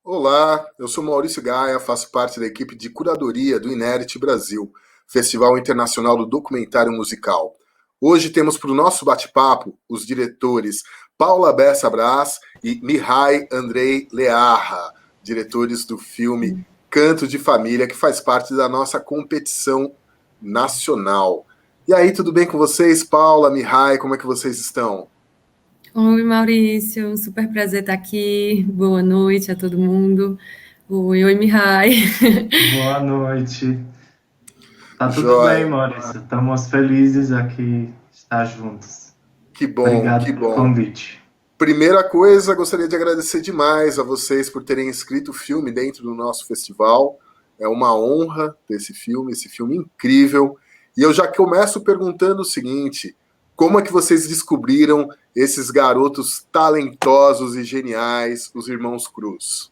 Olá, eu sou Maurício Gaia, faço parte da equipe de curadoria do Inert Brasil, Festival Internacional do Documentário Musical. Hoje temos para o nosso bate-papo os diretores Paula Bessa Brás e Mihai Andrei Learra, diretores do filme Canto de Família, que faz parte da nossa competição nacional. E aí, tudo bem com vocês, Paula, Mihai, como é que vocês estão? Oi, Maurício, super prazer estar aqui. Boa noite a todo mundo. Oi, Mihai. Boa noite. Tá tudo bem, Joia, Maurício. Estamos felizes aqui de estar juntos. que bom, Obrigado que pelo bom. convite. Primeira coisa, gostaria de agradecer demais a vocês por terem inscrito o filme dentro do nosso festival. É uma honra ter esse filme incrível. E eu já começo perguntando o seguinte: como é que vocês descobriram esses garotos talentosos e geniais, os irmãos Cruz?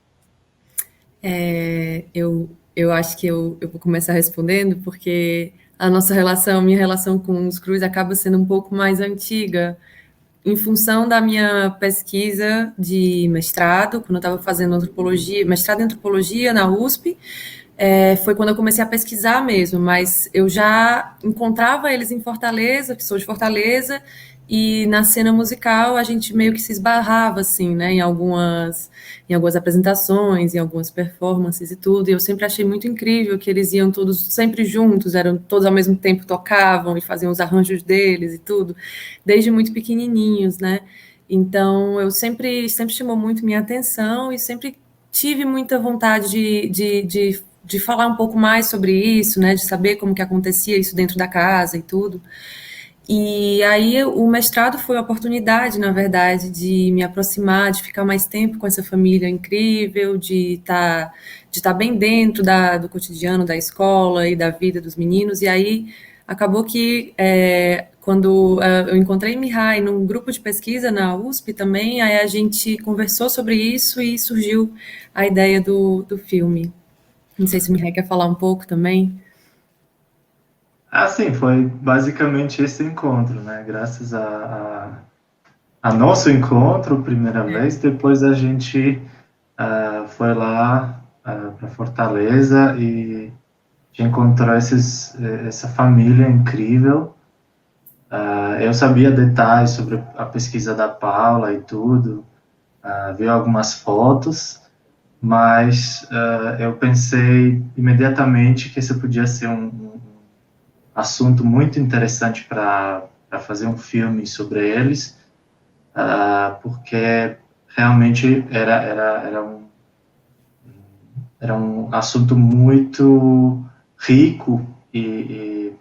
Eu acho que eu vou começar respondendo, porque a nossa relação, minha relação com os Cruz acaba sendo um pouco mais antiga, em função da minha pesquisa de mestrado, quando eu estava fazendo antropologia, mestrado em antropologia na USP. Foi quando eu comecei a pesquisar mesmo, mas eu já encontrava eles em Fortaleza, que sou de Fortaleza, e na cena musical a gente meio que se esbarrava, assim, né, em algumas apresentações, em algumas performances e tudo, e eu sempre achei muito incrível que eles iam todos sempre juntos, eram todos ao mesmo tempo, tocavam e faziam os arranjos deles e tudo, desde muito pequenininhos, né, então eu sempre chamou muito minha atenção e sempre tive muita vontade de falar um pouco mais sobre isso, né, de saber como que acontecia isso dentro da casa e tudo. E aí o mestrado foi a oportunidade, na verdade, de me aproximar, de ficar mais tempo com essa família incrível, de estar bem dentro do cotidiano da escola e da vida dos meninos. E aí acabou que quando eu encontrei Mihai num grupo de pesquisa na USP também, aí a gente conversou sobre isso e surgiu a ideia do filme. Não sei se o Mihai quer falar um pouco também. Sim, foi basicamente esse encontro, né? Graças a nosso encontro, primeira vez, depois a gente foi lá para Fortaleza e encontrou essa família incrível. Eu sabia detalhes sobre a pesquisa da Paula e tudo, vi algumas fotos, mas eu pensei imediatamente que esse podia ser um assunto muito interessante para fazer um filme sobre eles, porque realmente era um assunto muito rico e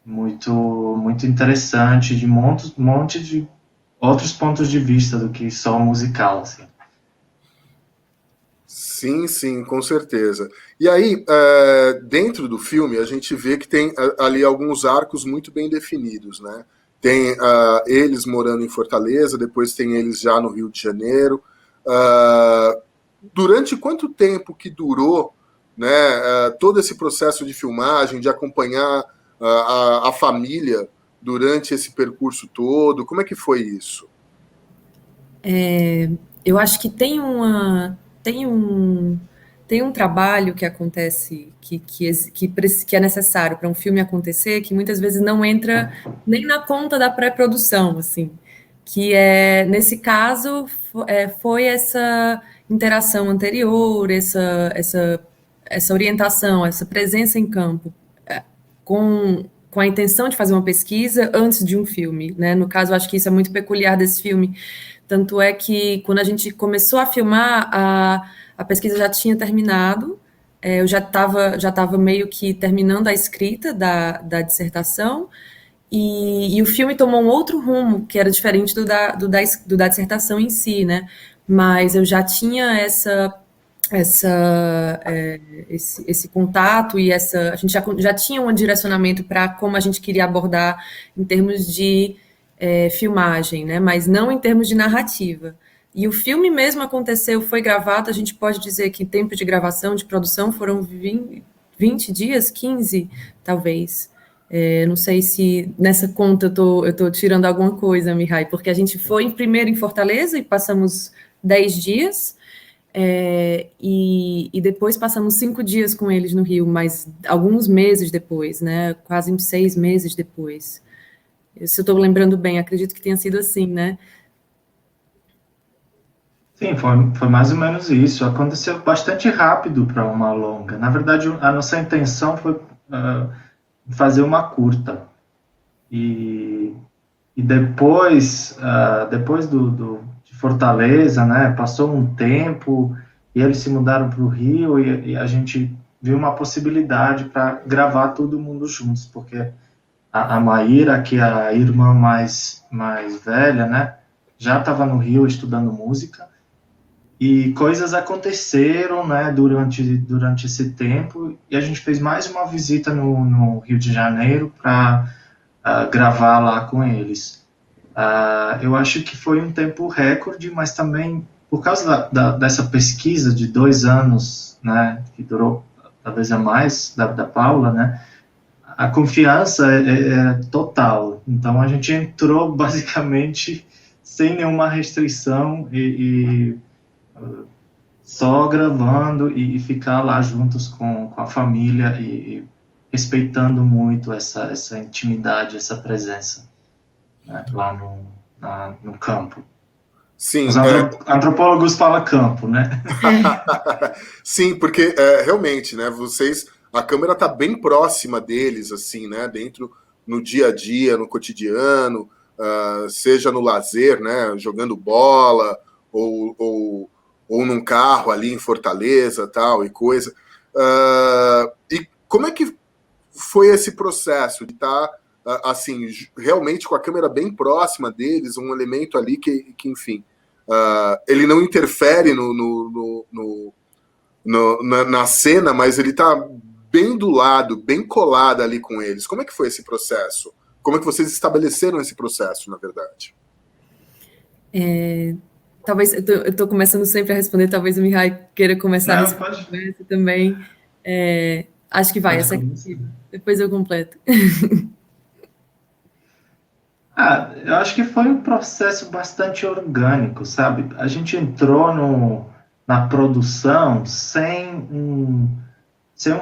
muito interessante, de monte de outros pontos de vista do que só musical, assim. Sim, sim, com certeza. E aí, dentro do filme, a gente vê que tem ali alguns arcos muito bem definidos, né? Tem eles morando em Fortaleza, depois tem eles já no Rio de Janeiro. Ah, Durante quanto tempo que durou, né, todo esse processo de filmagem, de acompanhar a família durante esse percurso todo? Como é que foi isso? Eu acho que tem um trabalho que acontece que é necessário para um filme acontecer, que muitas vezes não entra nem na conta da pré-produção, assim, que é nesse caso foi essa interação anterior, essa orientação, essa presença em campo com a intenção de fazer uma pesquisa antes de um filme, né? No caso, eu acho que isso é muito peculiar desse filme. Tanto é que quando a gente começou a filmar, a pesquisa já tinha terminado, eu já tava meio que terminando a escrita da dissertação, e o filme tomou um outro rumo, que era diferente do da dissertação em si, né? Mas eu já tinha esse contato e a gente já tinha um direcionamento para como a gente queria abordar em termos de filmagem, né? Mas não em termos de narrativa. E o filme mesmo aconteceu, foi gravado, a gente pode dizer que tempo de gravação, de produção foram 20 dias, 15 talvez. Não sei se nessa conta eu tô tirando alguma coisa, Mihai, porque a gente foi primeiro em Fortaleza e passamos 10 dias, E depois passamos 5 dias com eles no Rio, mas alguns meses depois, né? Quase uns 6 meses depois. Se eu estou lembrando bem, acredito que tenha sido assim, né? Sim, foi mais ou menos isso. Aconteceu bastante rápido para uma longa. Na verdade, a nossa intenção foi fazer uma curta. E depois, depois de Fortaleza, né, passou um tempo e eles se mudaram para o Rio e a gente viu uma possibilidade para gravar todo mundo juntos, porque a Maíra, que é a irmã mais velha, né, já estava no Rio estudando música e coisas aconteceram, né, durante esse tempo e a gente fez mais uma visita no Rio de Janeiro para gravar lá com eles. Eu acho que foi um tempo recorde, mas também por causa dessa pesquisa de 2 anos, né, que durou talvez a mais, da Paula, né, a confiança é total. Então a gente entrou basicamente sem nenhuma restrição e só gravando e ficar lá juntos com a família e respeitando muito essa intimidade, essa presença, né, lá no campo. Sim, Os antropólogos falam campo, né? Sim, porque realmente, né? A câmera tá bem próxima deles, assim, né? Dentro no dia a dia, no cotidiano, seja no lazer, né? Jogando bola ou num carro ali em Fortaleza, tal e coisa. E como é que foi esse processo de estar assim realmente com a câmera bem próxima deles, um elemento ali que enfim. Ele não interfere na cena, mas ele está bem do lado, bem colado ali com eles. Como é que foi esse processo? Como é que vocês estabeleceram esse processo, na verdade? Talvez, eu estou começando sempre a responder, talvez o Mihai queira começar a responder também. Acho que vai, essa aqui, depois eu completo. Eu acho que foi um processo bastante orgânico, sabe? A gente entrou na produção sem um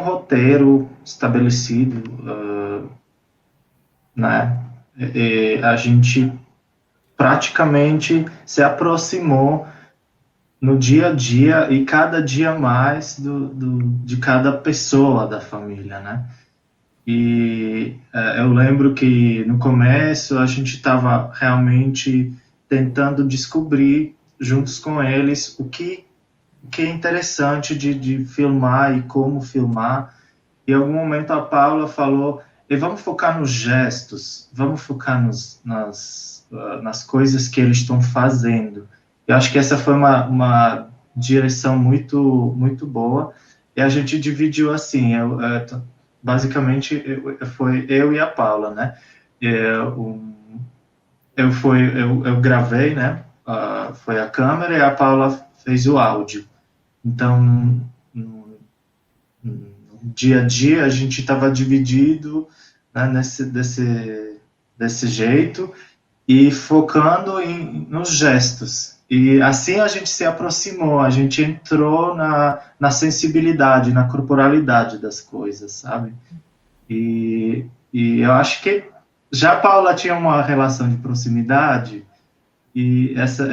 roteiro estabelecido, né? A gente praticamente se aproximou no dia a dia e cada dia mais de cada pessoa da família, né? E eu lembro que no começo a gente estava realmente tentando descobrir juntos com eles o que é interessante de filmar e como filmar. E em algum momento a Paula falou: vamos focar nos gestos, vamos focar nas coisas que eles estão fazendo. Eu acho que essa foi uma direção muito, muito boa. E a gente dividiu assim, basicamente foi eu e a Paula, né? Eu gravei, né? Foi a câmera e a Paula fez o áudio. Então, no dia a dia, a gente estava dividido, né, desse jeito e focando nos gestos. E assim a gente se aproximou, a gente entrou na sensibilidade, na corporalidade das coisas, sabe? E eu acho que já a Paula tinha uma relação de proximidade e essa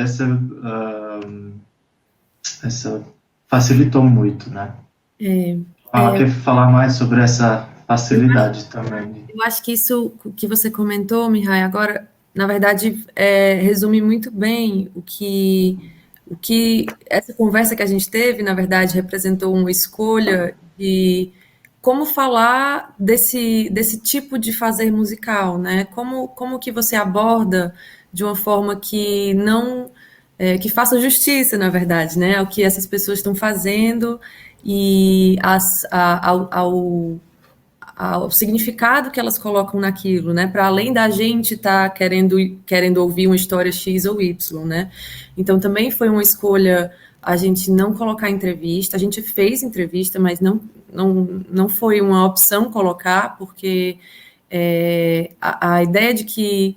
facilitou muito, né? Quer falar mais sobre essa facilidade também? Eu acho que isso que você comentou, Mihai, agora, na verdade, resume muito bem o que essa conversa que a gente teve, na verdade, representou uma escolha de como falar desse tipo de fazer musical, né? Como que você aborda de uma forma que não que faça justiça, na verdade, né, ao que essas pessoas estão fazendo e ao significado que elas colocam naquilo, né, para além da gente estar querendo ouvir uma história X ou Y, né. Então também foi uma escolha a gente não colocar entrevista, a gente fez entrevista, mas não foi uma opção colocar, porque a ideia de que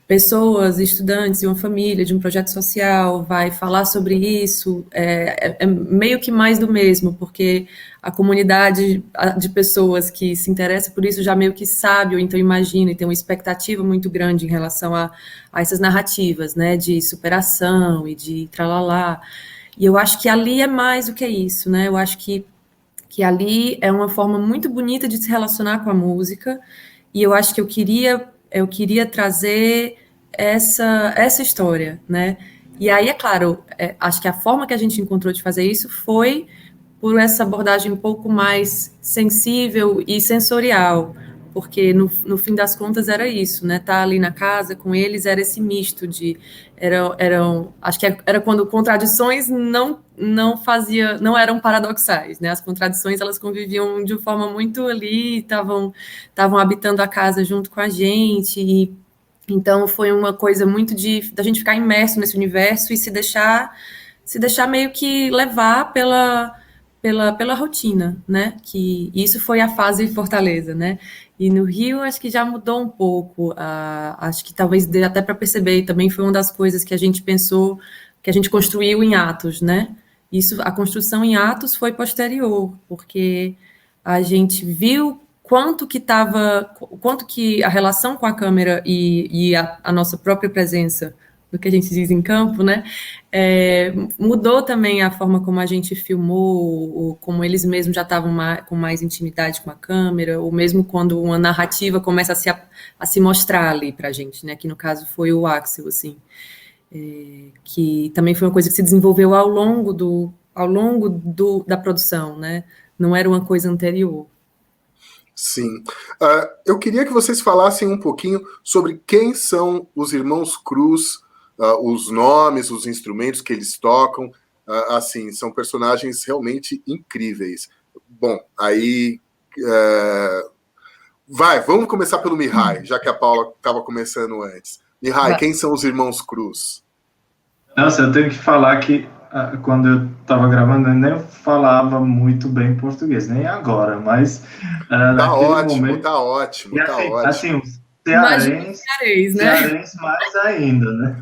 pessoas, estudantes de uma família, de um projeto social, vai falar sobre isso, é meio que mais do mesmo, porque a comunidade de pessoas que se interessa por isso já meio que sabe, ou então imagina, e tem uma expectativa muito grande em relação a essas narrativas, né, de superação e de tralalá. E eu acho que ali é mais do que isso, né, eu acho que ali é uma forma muito bonita de se relacionar com a música, e eu acho que eu queria trazer essa história, né? E aí, é claro, acho que a forma que a gente encontrou de fazer isso foi por essa abordagem um pouco mais sensível e sensorial, porque no fim das contas era isso, né? Tá ali na casa com eles era esse misto de acho que era quando contradições não eram paradoxais, né? As contradições elas conviviam de forma muito ali, estavam habitando a casa junto com a gente e então foi uma coisa muito da gente ficar imerso nesse universo e se deixar meio que levar pela rotina, né? Que isso foi a fase Fortaleza, né? E no Rio acho que já mudou um pouco, acho que talvez dê até para perceber, também foi uma das coisas que a gente pensou, que a gente construiu em Atos, né? Isso, a construção em Atos foi posterior, porque a gente viu quanto que a relação com a câmera e a nossa própria presença, do que a gente diz em campo, né, mudou também a forma como a gente filmou, ou como eles mesmos já estavam com mais intimidade com a câmera, ou mesmo quando uma narrativa começa a se mostrar ali para a gente, né, que no caso foi o Axel, assim, que também foi uma coisa que se desenvolveu ao longo da produção, né, não era uma coisa anterior. Sim. Eu queria que vocês falassem um pouquinho sobre quem são os irmãos Cruz, os nomes, os instrumentos que eles tocam. Assim, são personagens realmente incríveis. Bom, aí... vamos começar pelo Mihai, já que a Paula estava começando antes. Mihai, quem são os irmãos Cruz? Nossa, eu tenho que falar que quando eu estava gravando, eu nem falava muito bem português, nem agora, mas naquele momento... Tá ótimo, tá ótimo. Assim, cearense, mais ainda, né?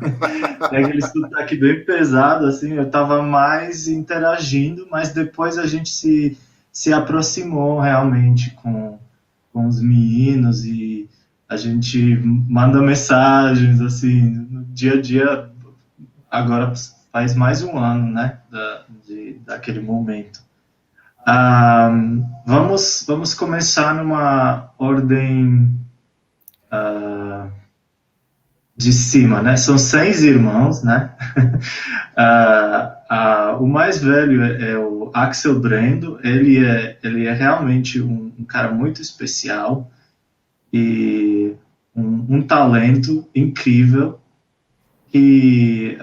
Tem aquele sotaque bem pesado, assim, eu estava mais interagindo, mas depois a gente se aproximou realmente com os meninos e a gente manda mensagens, assim, no dia a dia. Agora faz mais um ano, né, daquele momento. Vamos começar numa ordem de cima, né? São 6 irmãos, né? O mais velho é o Axel Brendo. Ele é realmente um cara muito especial e um talento incrível. Que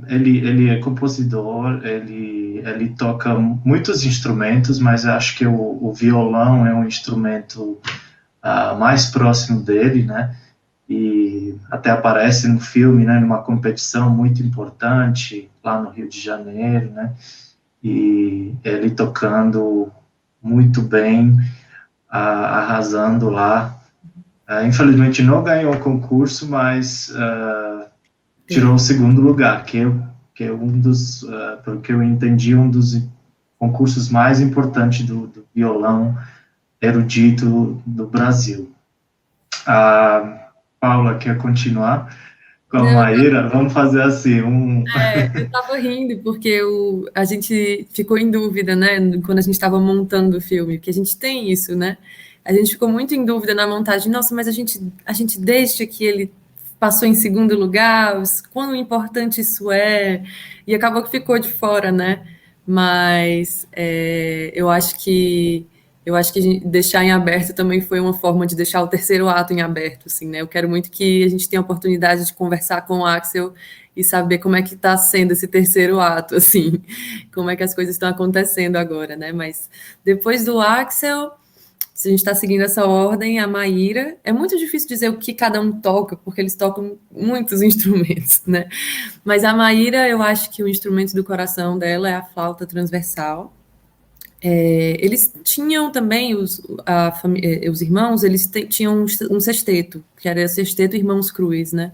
ele é compositor, ele toca muitos instrumentos, mas acho que o violão é um instrumento mais próximo dele, né? E até aparece no filme, né, numa competição muito importante lá no Rio de Janeiro, né? E ele tocando muito bem, arrasando lá. Infelizmente não ganhou o concurso, mas tirou o segundo lugar, que é um dos, pelo que eu entendi, um dos concursos mais importantes do violão erudito do Brasil. Paula, quer continuar com a Maíra? Vamos fazer assim, eu estava rindo, porque a gente ficou em dúvida, né, quando a gente estava montando o filme, porque a gente tem isso, né? A gente ficou muito em dúvida na montagem. Nossa, mas a gente deixa que ele passou em segundo lugar, quão importante isso é, e acabou que ficou de fora, né? Mas eu acho que deixar em aberto também foi uma forma de deixar o terceiro ato em aberto, assim, né? Eu quero muito que a gente tenha a oportunidade de conversar com o Axel e saber como é que está sendo esse terceiro ato, assim, como é que as coisas estão acontecendo agora, né? Mas depois do Axel, se a gente está seguindo essa ordem, a Maíra, é muito difícil dizer o que cada um toca, porque eles tocam muitos instrumentos, né? Mas a Maíra, eu acho que o instrumento do coração dela é a flauta transversal. Eles tinham também, os irmãos, eles tinham um sexteto, que era Sexteto Irmãos Cruz, né?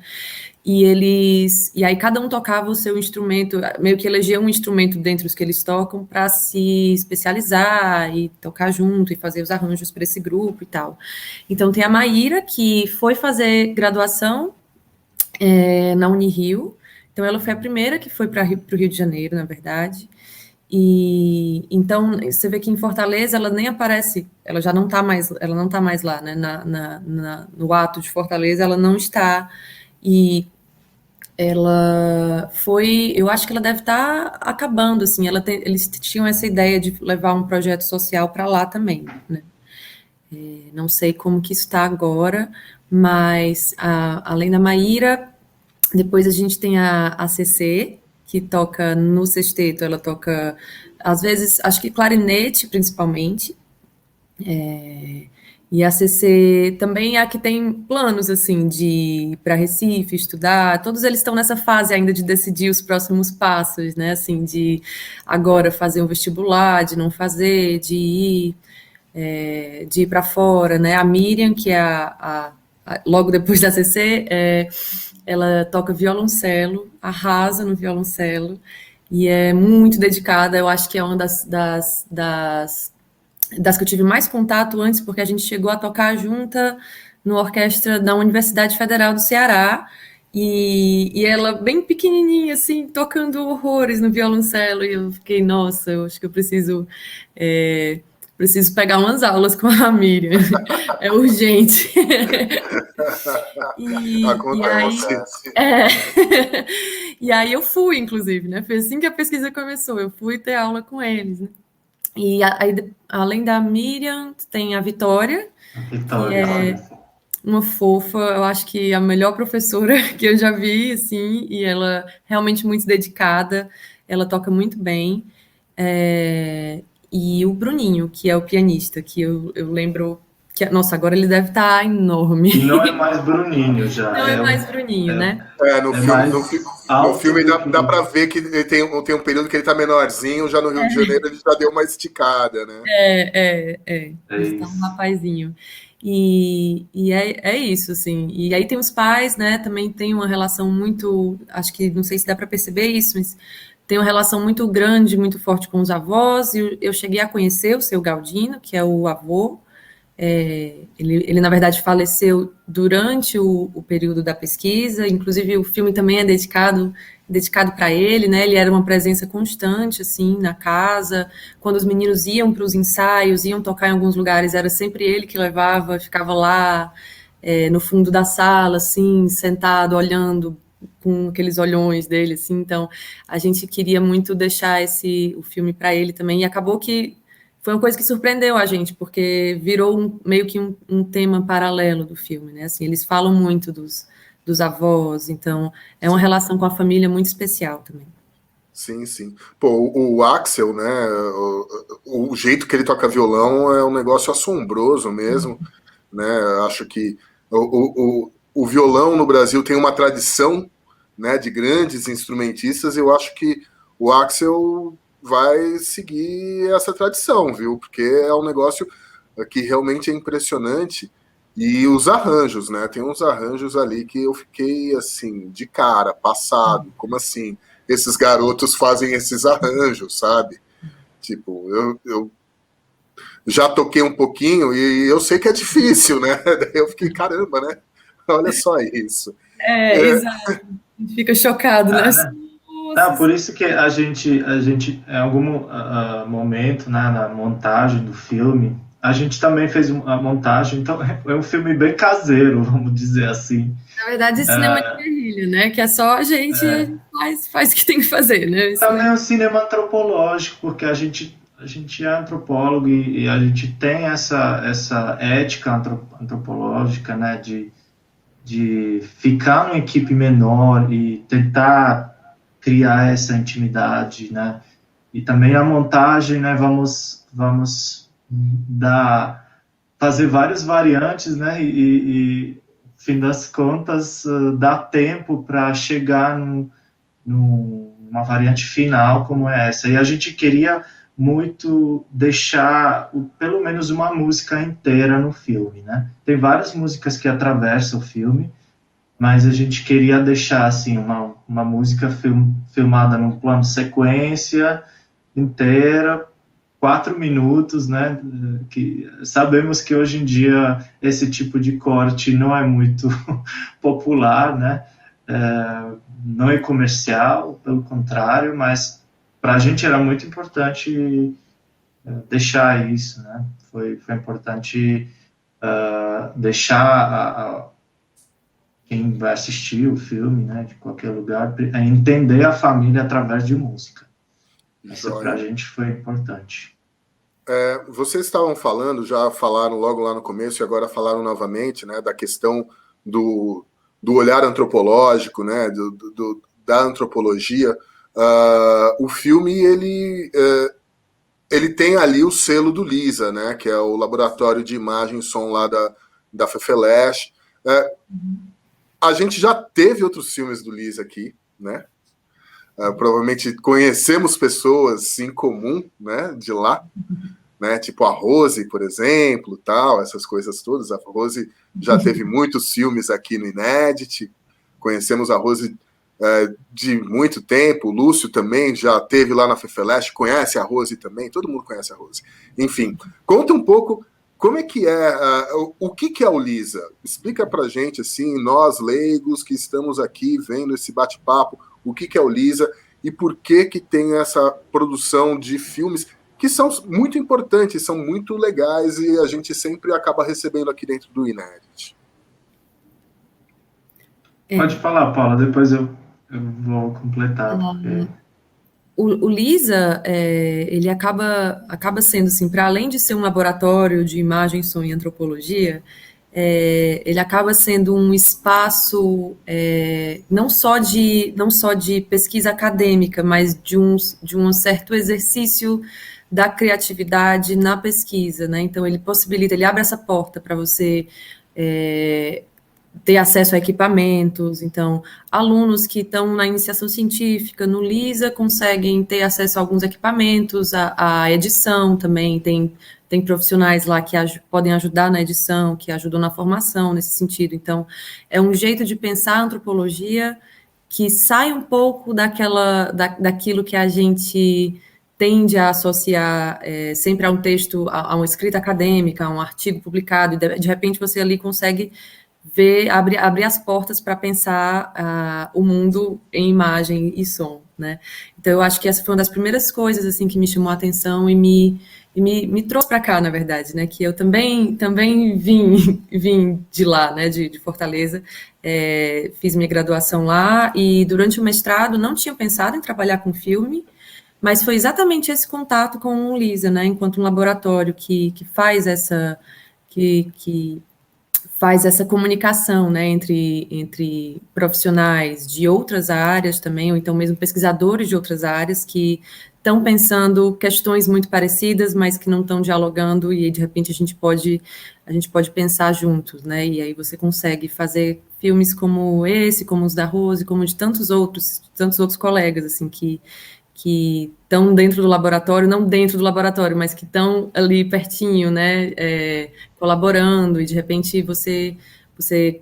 E aí cada um tocava o seu instrumento, meio que elegia um instrumento dentre os que eles tocam para se especializar e tocar junto e fazer os arranjos para esse grupo e tal. Então tem a Maíra, que foi fazer graduação na Unirio. Então ela foi a primeira que foi para o Rio de Janeiro, na verdade. E então você vê que em Fortaleza ela nem aparece, ela já não está mais, ela não está mais lá, né? No ato de Fortaleza ela não está. E ela foi, eu acho que ela deve estar acabando, assim, eles tinham essa ideia de levar um projeto social para lá também, né? Não sei como que está agora, mas além da Maíra, depois a gente tem a CC, que toca no sexteto, ela toca, às vezes, acho que clarinete, principalmente, e a CC também é a que tem planos, assim, de ir para Recife, estudar, todos eles estão nessa fase ainda de decidir os próximos passos, né, assim, de agora fazer um vestibular, de não fazer, de ir para fora, né, a Miriam, que é logo depois da CC, ela toca violoncelo, arrasa no violoncelo, e é muito dedicada, eu acho que é uma das que eu tive mais contato antes, porque a gente chegou a tocar junta no orquestra da Universidade Federal do Ceará, e ela bem pequenininha, assim, tocando horrores no violoncelo, e eu fiquei, nossa, eu acho que eu preciso pegar umas aulas com a Miriam, é urgente. E aí eu fui, inclusive, né? Foi assim que a pesquisa começou, eu fui ter aula com eles, né? E aí, além da Miriam, tem a Vitória, que é uma fofa, eu acho que a melhor professora que eu já vi, assim, e ela realmente muito dedicada, ela toca muito bem. E o Bruninho, que é o pianista, que eu lembro que, nossa, agora ele deve estar enorme. E não é mais Bruninho já. Não é mais Bruninho, né? No filme dá para ver que ele tem um período que ele tá menorzinho, já no Rio de Janeiro ele já deu uma esticada, né? Ele tá um rapazinho. E é isso, assim. E aí tem os pais, né? Também tem uma relação muito, acho que, não sei se dá para perceber isso, mas tem uma relação muito grande, muito forte com os avós. E eu cheguei a conhecer o seu Galdino, que é o avô. Ele, na verdade, faleceu durante o período da pesquisa, inclusive o filme também é dedicado para ele, né? Ele era uma presença constante, assim, na casa. Quando os meninos iam para os ensaios, iam tocar em alguns lugares, era sempre ele que levava, ficava lá no fundo da sala, assim, sentado, olhando com aqueles olhões dele, assim. Então, a gente queria muito deixar o filme para ele também, e acabou que foi uma coisa que surpreendeu a gente, porque virou meio que um tema paralelo do filme, né? Assim, eles falam muito dos avós, então é uma relação com a família muito especial também. Sim, sim. Pô, o Axel, né? O jeito que ele toca violão é um negócio assombroso mesmo, né? Acho que o violão no Brasil tem uma tradição, né, de grandes instrumentistas. Eu acho que o Axel vai seguir essa tradição, viu? Porque é um negócio que realmente é impressionante. E os arranjos, né? Tem uns arranjos ali que eu fiquei, assim, de cara, passado. Como assim? Esses garotos fazem esses arranjos, sabe? Tipo, eu já toquei um pouquinho e eu sei que é difícil, né? Daí eu fiquei, caramba, né? Olha só isso. Exato. A gente fica chocado, né? Por isso que a gente em algum momento, né, na montagem do filme, a gente também fez a montagem, então é um filme bem caseiro, vamos dizer assim. Na verdade, cinema de guerrilha, né? Que é só a gente faz o que tem que fazer, né? Também é um cinema antropológico, porque a gente é antropólogo e a gente tem essa ética antropológica, né, de ficar numa equipe menor e tentar criar essa intimidade, né? E também a montagem, né? Vamos fazer várias variantes, né? E fim das contas, dá tempo para chegar numa variante final como essa. E a gente queria muito deixar pelo menos uma música inteira no filme, né? Tem várias músicas que atravessam o filme, mas a gente queria deixar assim uma música filmada num plano sequência inteira, 4 minutos, né? Que sabemos que hoje em dia esse tipo de corte não é muito popular, né? Não é comercial, pelo contrário, mas para a gente era muito importante deixar isso, né? Foi importante deixar quem vai assistir o filme, né, de qualquer lugar, entender a família através de música. Isso para a gente foi importante. Vocês estavam falando, já falaram logo lá no começo e agora falaram novamente, né, da questão do olhar antropológico, né, da antropologia. O filme, ele tem ali o selo do LISA, né, que é o Laboratório de Imagem e Som lá da FEFELESH. A gente já teve outros filmes do LISA aqui, né? Provavelmente conhecemos pessoas em comum, né, de lá, né, tipo a Rose, por exemplo, tal, essas coisas todas. A Rose já teve muitos filmes aqui no Inédit, conhecemos a Rose de muito tempo, o Lúcio também já teve lá na FEFELESH, conhece a Rose também, todo mundo conhece a Rose. Enfim, conta um pouco como é que o que é o LISA? Explica pra gente, assim, nós leigos que estamos aqui vendo esse bate-papo, o que é o LISA e por que tem essa produção de filmes que são muito importantes, são muito legais e a gente sempre acaba recebendo aqui dentro do Inédit. Pode falar, Paula, depois eu vou completar. O LISA, ele acaba sendo, assim, para além de ser um laboratório de imagem, som e antropologia, ele acaba sendo um espaço não só de pesquisa acadêmica, mas de um certo exercício da criatividade na pesquisa, né? Então, ele abre essa porta para você ter acesso a equipamentos. Então, alunos que estão na iniciação científica, no LISA, conseguem ter acesso a alguns equipamentos, a edição também, tem profissionais lá que podem ajudar na edição, que ajudam na formação nesse sentido. Então, é um jeito de pensar a antropologia que sai um pouco daquilo que a gente tende a associar sempre a um texto, a uma escrita acadêmica, a um artigo publicado, e de repente você ali consegue abrir as portas para pensar o mundo em imagem e som, né? Então, eu acho que essa foi uma das primeiras coisas, assim, que me chamou a atenção e me trouxe para cá, na verdade, né? Que eu também vim de lá, né? De Fortaleza, fiz minha graduação lá e durante o mestrado não tinha pensado em trabalhar com filme, mas foi exatamente esse contato com o LISA, né? Enquanto um laboratório que faz essa comunicação, né, entre profissionais de outras áreas também, ou então mesmo pesquisadores de outras áreas que estão pensando questões muito parecidas, mas que não estão dialogando, e de repente a gente pode pensar juntos, né, e aí você consegue fazer filmes como esse, como os da Rose, como de tantos outros colegas, assim, que estão dentro do laboratório, não dentro do laboratório, mas que estão ali pertinho, né, colaborando, e de repente você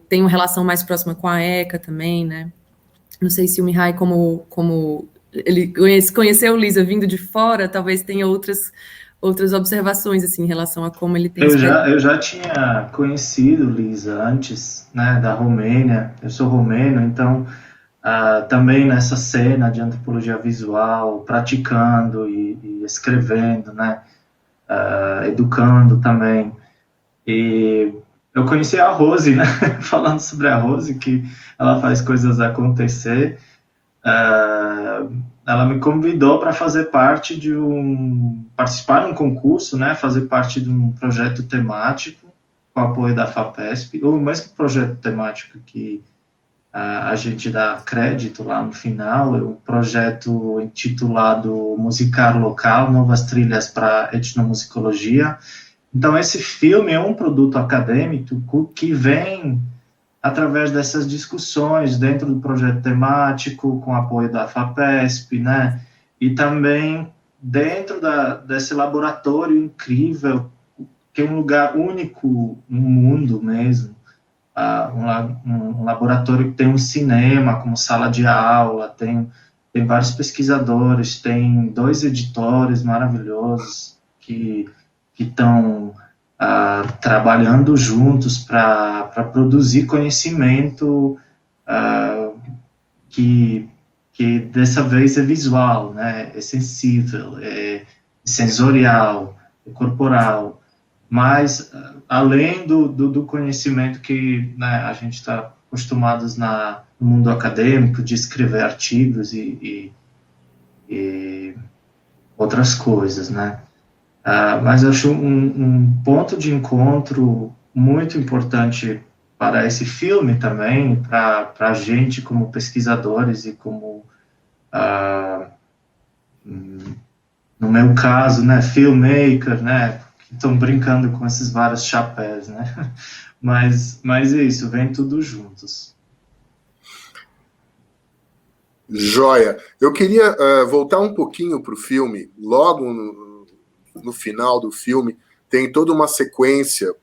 tem uma relação mais próxima com a ECA também, né. Não sei se o Mihai, como ele conheceu o LISA vindo de fora, talvez tenha outras observações, assim, em relação a como ele tem... Eu já tinha conhecido o LISA antes, né, da Romênia, eu sou romeno, então... também nessa cena de antropologia visual, praticando e escrevendo, né, educando também. E eu conheci a Rose, né, falando sobre a Rose, que ela faz coisas acontecer. Ela me convidou para fazer parte participar de um concurso, né, fazer parte de um projeto temático, com apoio da FAPESP, o mesmo projeto temático que a gente dá crédito lá no final, é um projeto intitulado Musicar Local, Novas Trilhas para Etnomusicologia. Então, esse filme é um produto acadêmico que vem através dessas discussões dentro do projeto temático, com apoio da FAPESP, né? E também dentro desse laboratório incrível, que é um lugar único no mundo mesmo, um laboratório que tem um cinema como sala de aula, tem vários pesquisadores, tem 2 editores maravilhosos que estão trabalhando juntos para produzir conhecimento que dessa vez é visual, né? É sensível, é sensorial, é corporal, mas além do conhecimento que, né, a gente está acostumados no mundo acadêmico de escrever artigos e outras coisas, né? Mas eu acho um ponto de encontro muito importante para esse filme também, para a gente como pesquisadores e como, no meu caso, né, filmmaker, né, que estão brincando com esses vários chapéus, né? Mas é isso, vem tudo juntos. Joia. Eu queria voltar um pouquinho para o filme. Logo no final do filme, tem toda uma sequência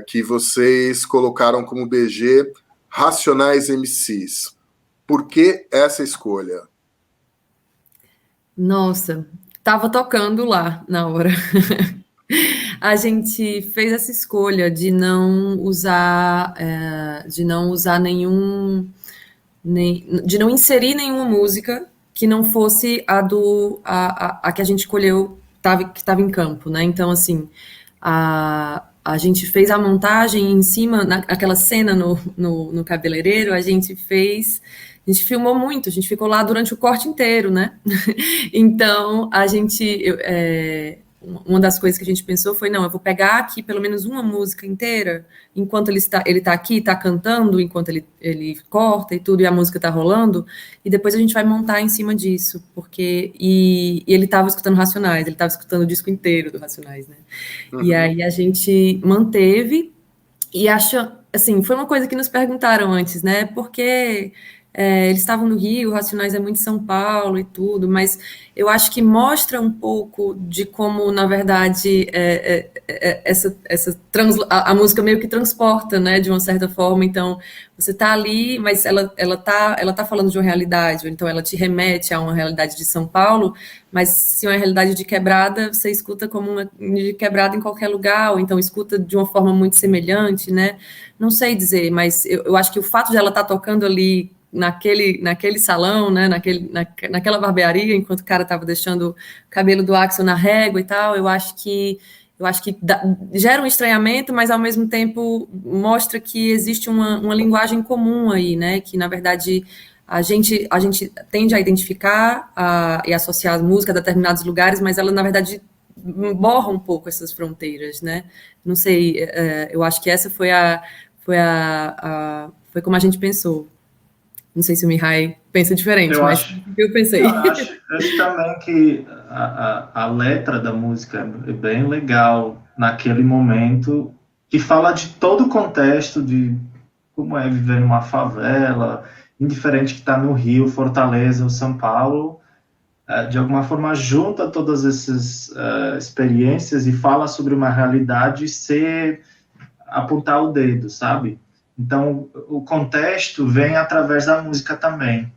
que vocês colocaram como BG Racionais MCs. Por que essa escolha? Nossa, estava tocando lá na hora. A gente fez essa escolha de não usar de não inserir nenhuma música que não fosse a que a gente escolheu, que estava em campo, né? Então, assim, a gente fez a montagem em cima, naquela cena no cabeleireiro, a gente filmou muito, a gente ficou lá durante o corte inteiro, né? Então, uma das coisas que a gente pensou foi, não, eu vou pegar aqui pelo menos uma música inteira, enquanto ele está aqui, está cantando, enquanto ele corta e tudo, e a música está rolando, e depois a gente vai montar em cima disso, porque, e ele estava escutando Racionais, ele estava escutando o disco inteiro do Racionais, né? Uhum. E aí a gente manteve, e assim, foi uma coisa que nos perguntaram antes, né, porque eles estavam no Rio, Racionais é muito São Paulo e tudo, mas eu acho que mostra um pouco de como, na verdade, a música meio que transporta, né, de uma certa forma. Então, você tá ali, mas ela tá falando de uma realidade, então ela te remete a uma realidade de São Paulo, mas se é uma realidade de quebrada, você escuta como uma de quebrada em qualquer lugar, ou então escuta de uma forma muito semelhante, né? Não sei dizer, mas eu acho que o fato de ela estar tocando ali naquele salão, né, naquela barbearia, enquanto o cara estava deixando o cabelo do Axel na régua e tal, eu acho que gera um estranhamento, mas ao mesmo tempo mostra que existe uma linguagem comum aí, né, que na verdade a gente tende a identificar e associar a música a determinados lugares, mas ela na verdade borra um pouco essas fronteiras, né? Não sei, eu acho que essa foi como a gente pensou. Não sei se o Mihai pensa diferente, eu pensei. Eu acho também que a letra da música é bem legal naquele momento, que fala de todo o contexto de como é viver numa favela, indiferente que está no Rio, Fortaleza ou São Paulo, de alguma forma junta todas essas experiências e fala sobre uma realidade sem apontar o dedo, sabe? Então, o contexto vem através da música também.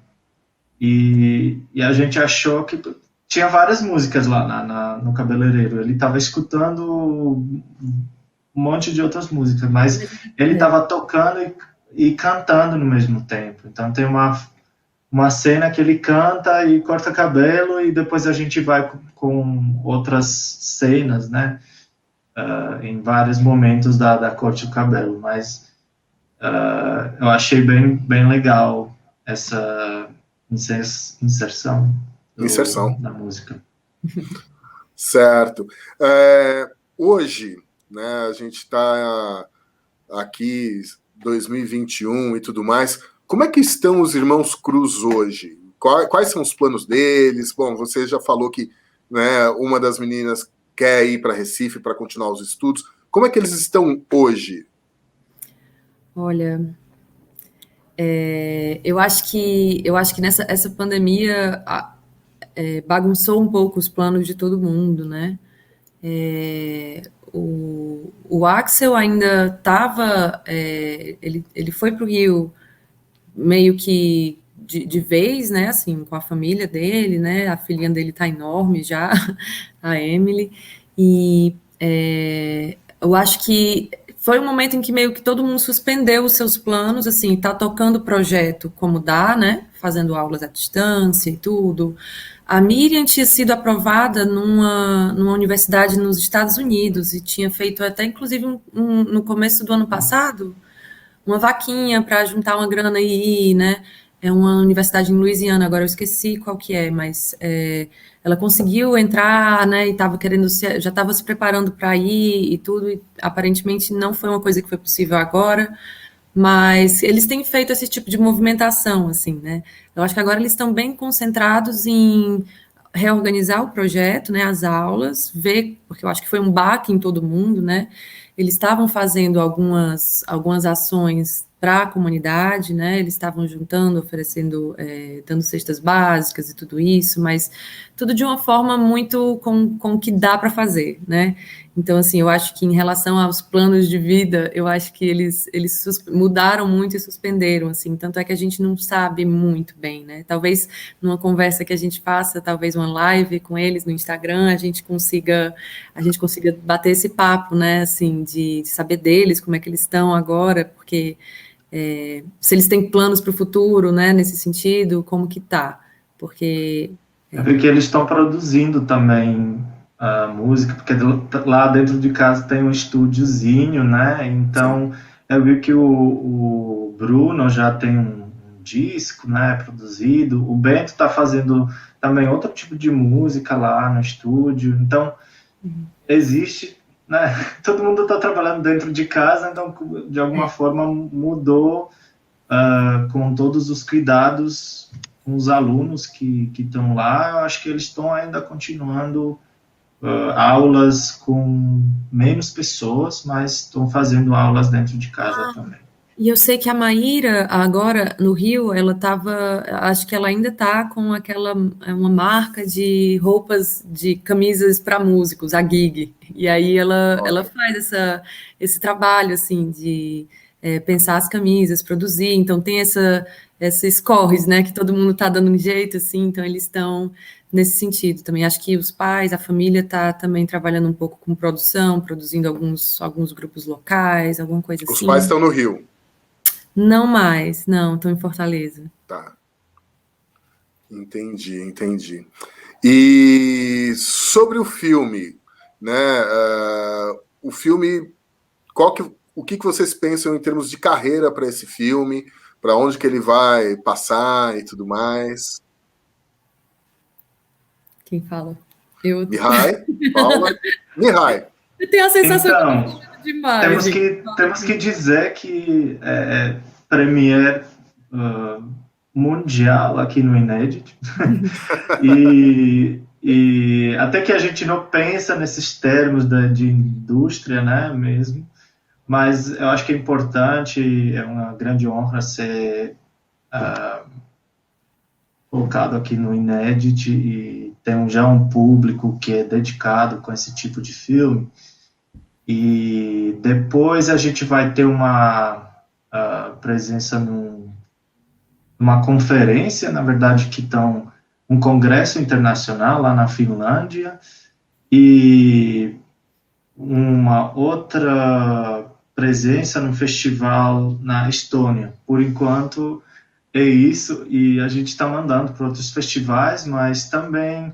E a gente achou que tinha várias músicas lá no cabeleireiro. Ele estava escutando um monte de outras músicas, mas ele estava tocando e cantando no mesmo tempo. Então, tem uma cena que ele canta e corta cabelo, e depois a gente vai com outras cenas, né? Em vários momentos da corte do cabelo. Mas eu achei bem legal essa inserção da música. Certo. Hoje, né, a gente está aqui 2021 e tudo mais. Como é que estão os irmãos Cruz hoje? Quais são os planos deles? Bom, você já falou que, né, uma das meninas quer ir para Recife para continuar os estudos. Como é que eles estão hoje? Olha, eu acho que essa pandemia bagunçou um pouco os planos de todo mundo, né? O Axel ainda estava, ele foi para o Rio meio que de vez, né, assim, com a família dele, né, a filhinha dele tá enorme já, a Emily, e eu acho que foi um momento em que meio que todo mundo suspendeu os seus planos, assim, tá tocando o projeto como dá, né, fazendo aulas à distância e tudo. A Miriam tinha sido aprovada numa universidade nos Estados Unidos e tinha feito até, inclusive, no começo do ano passado, uma vaquinha para juntar uma grana e ir, né? É uma universidade em Louisiana, agora eu esqueci qual que é, mas ela conseguiu entrar, né? E estava querendo já estava se preparando para ir e tudo. E aparentemente não foi uma coisa que foi possível agora, mas eles têm feito esse tipo de movimentação, assim, né? Eu acho que agora eles estão bem concentrados em reorganizar o projeto, né? As aulas, ver, porque eu acho que foi um baque em todo mundo, né? Eles estavam fazendo algumas ações para a comunidade, né? Eles estavam juntando, oferecendo, dando cestas básicas e tudo isso, mas tudo de uma forma muito com o que dá para fazer, né? Então, assim, eu acho que em relação aos planos de vida, eu acho que eles mudaram muito e suspenderam, assim, tanto é que a gente não sabe muito bem, né? Talvez numa conversa que a gente faça, talvez uma live com eles no Instagram, a gente consiga bater esse papo, né, assim, de saber deles, como é que eles estão agora, porque se eles têm planos para o futuro, né, nesse sentido, como que tá? Porque... Eu vi que eles estão produzindo também a música, porque lá dentro de casa tem um estúdiozinho, né? Então, eu vi que o Bruno já tem um disco, né, produzido. O Bento está fazendo também outro tipo de música lá no estúdio. Então, existe, né? Todo mundo está trabalhando dentro de casa, então, de alguma forma, mudou com todos os cuidados com os alunos que estão lá. Eu acho que eles estão ainda continuando aulas com menos pessoas, mas estão fazendo aulas dentro de casa também. E eu sei que a Maíra, agora no Rio, ela estava, acho que ela ainda está com uma marca de roupas, de camisas para músicos, a Gig. E aí ela faz esse trabalho, assim, de pensar as camisas, produzir. Então tem esses corres, né, que todo mundo está dando um jeito, assim, então eles estão nesse sentido também. Acho que os pais, a família está também trabalhando um pouco com produção, produzindo alguns grupos locais, alguma coisa assim. Os pais estão no Rio? Não mais, não, estou em Fortaleza. Tá. Entendi. E sobre o filme, né? O filme, o que vocês pensam em termos de carreira para esse filme? Para onde que ele vai passar e tudo mais? Quem fala? Mihai, Paula. Mihai. Eu tenho a sensação então, de demais. Temos que dizer que Premiere mundial aqui no Inédit. e até que a gente não pensa nesses termos de indústria, né, mesmo. Mas eu acho que é importante, é uma grande honra ser colocado aqui no Inédit e tem já um público que é dedicado com esse tipo de filme. E depois a gente vai ter uma presença numa conferência, na verdade, que estão um congresso internacional lá na Finlândia e uma outra presença no festival na Estônia. Por enquanto é isso, e a gente está mandando para outros festivais, mas também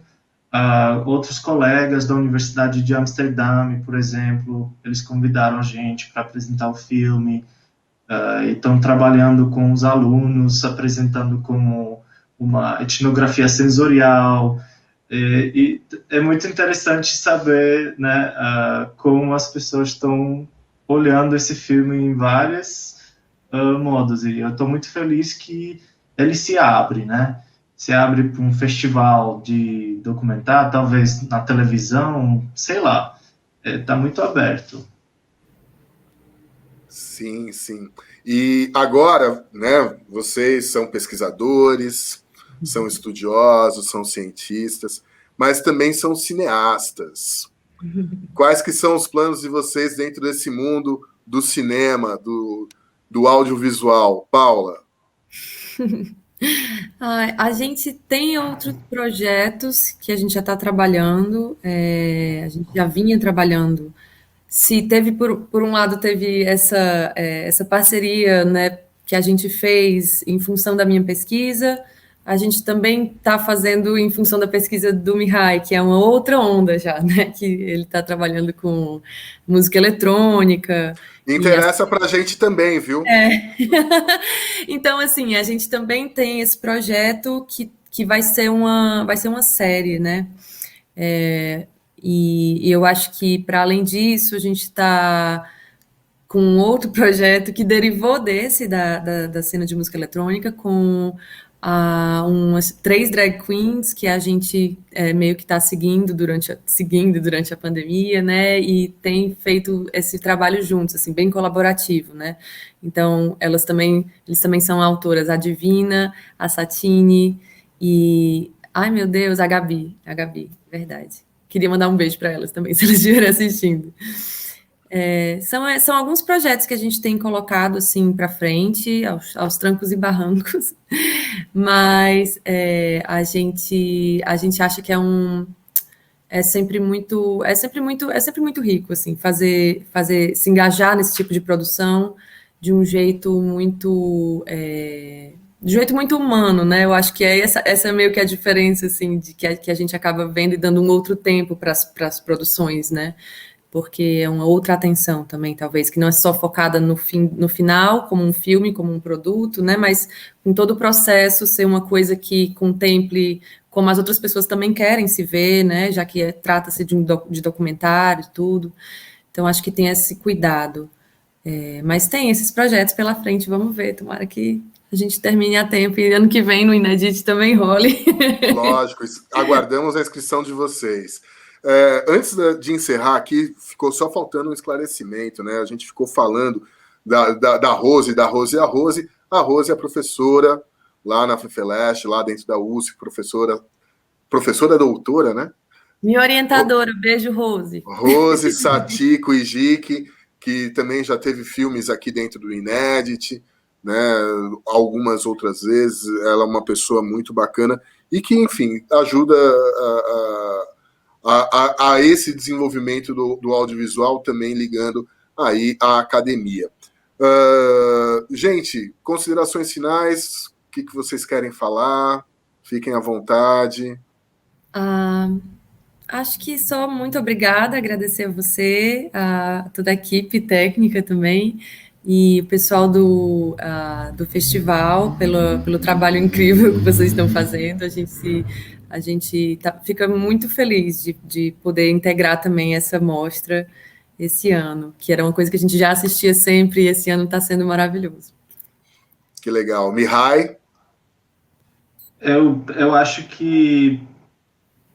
outros colegas da Universidade de Amsterdã, por exemplo, eles convidaram a gente para apresentar o filme, e estão trabalhando com os alunos, apresentando como uma etnografia sensorial, e é muito interessante saber, né, como as pessoas estão olhando esse filme em vários modos, e eu estou muito feliz que ele se abre, né? Se abre para um festival de documentário, talvez na televisão, sei lá, está muito aberto. Sim. E agora, né, vocês são pesquisadores, são estudiosos, são cientistas, mas também são cineastas. Quais que são os planos de vocês dentro desse mundo do cinema, do audiovisual? Paula? A gente tem outros projetos que a gente já está trabalhando, a gente já vinha trabalhando. Se teve, por um lado, teve essa parceria, né, que a gente fez em função da minha pesquisa, a gente também está fazendo em função da pesquisa do Mihai, que é uma outra onda já, né, que ele está trabalhando com música eletrônica. Interessa para a gente também, viu? Então, assim, a gente também tem esse projeto que vai ser uma série, né? E eu acho que, para além disso, a gente está com um outro projeto que derivou desse, da cena de música eletrônica, com umas 3 drag queens que a gente meio que está seguindo durante a pandemia, né? E tem feito esse trabalho juntos, assim, bem colaborativo, né? Então, eles também são autoras, a Divina, a Satine e... Ai, meu Deus, a Gabi, verdade. Queria mandar um beijo para elas também, se elas estiverem assistindo. São alguns projetos que a gente tem colocado assim para frente, aos trancos e barrancos, mas a gente acha que é sempre muito rico assim, fazer se engajar nesse tipo de produção de um jeito muito humano, né? Eu acho que essa é meio que a diferença assim de que a gente acaba vendo e dando um outro tempo para as produções, né? Porque é uma outra atenção também, talvez, que não é só focada no final, como um filme, como um produto, né? Mas com todo o processo ser uma coisa que contemple como as outras pessoas também querem se ver, né? Já que trata-se de documentário e tudo. Então, acho que tem esse cuidado. Mas tem esses projetos pela frente, vamos ver. Tomara que a gente termine a tempo e ano que vem no Inedit também role. Lógico, aguardamos a inscrição de vocês. Antes de encerrar aqui, ficou só faltando um esclarecimento, né? A gente ficou falando da Rose. A Rose é professora lá na FEFELESH, lá dentro da USP, professora doutora, né? Minha orientadora, beijo, Rose. Rose Satiko Ijiki, que também já teve filmes aqui dentro do Inedit, né? Algumas outras vezes. Ela é uma pessoa muito bacana e que, enfim, ajuda a esse desenvolvimento do audiovisual, também ligando aí à academia. Gente, considerações finais, o que vocês querem falar? Fiquem à vontade. Acho que só muito obrigada, agradecer a você, a toda a equipe técnica também, e o pessoal do festival pelo trabalho incrível que vocês estão fazendo. A gente fica muito feliz de poder integrar também essa mostra esse ano, que era uma coisa que a gente já assistia sempre e esse ano está sendo maravilhoso. Que legal. Mihai? Eu acho que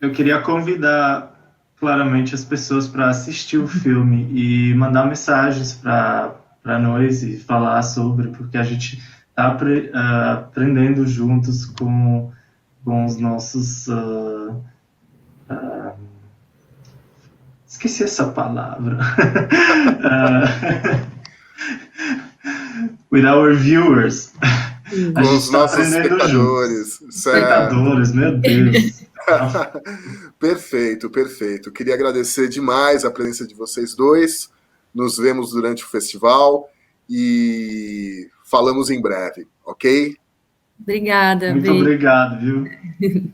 eu queria convidar claramente as pessoas para assistir o filme e mandar mensagens para nós e falar sobre, porque a gente está aprendendo juntos com os nossos... esqueci essa palavra. With our viewers. Com os nossos espectadores. Espectadores, meu Deus. Perfeito. Queria agradecer demais a presença de vocês dois. Nos vemos durante o festival e falamos em breve, ok? Obrigada. Muito obrigado, viu?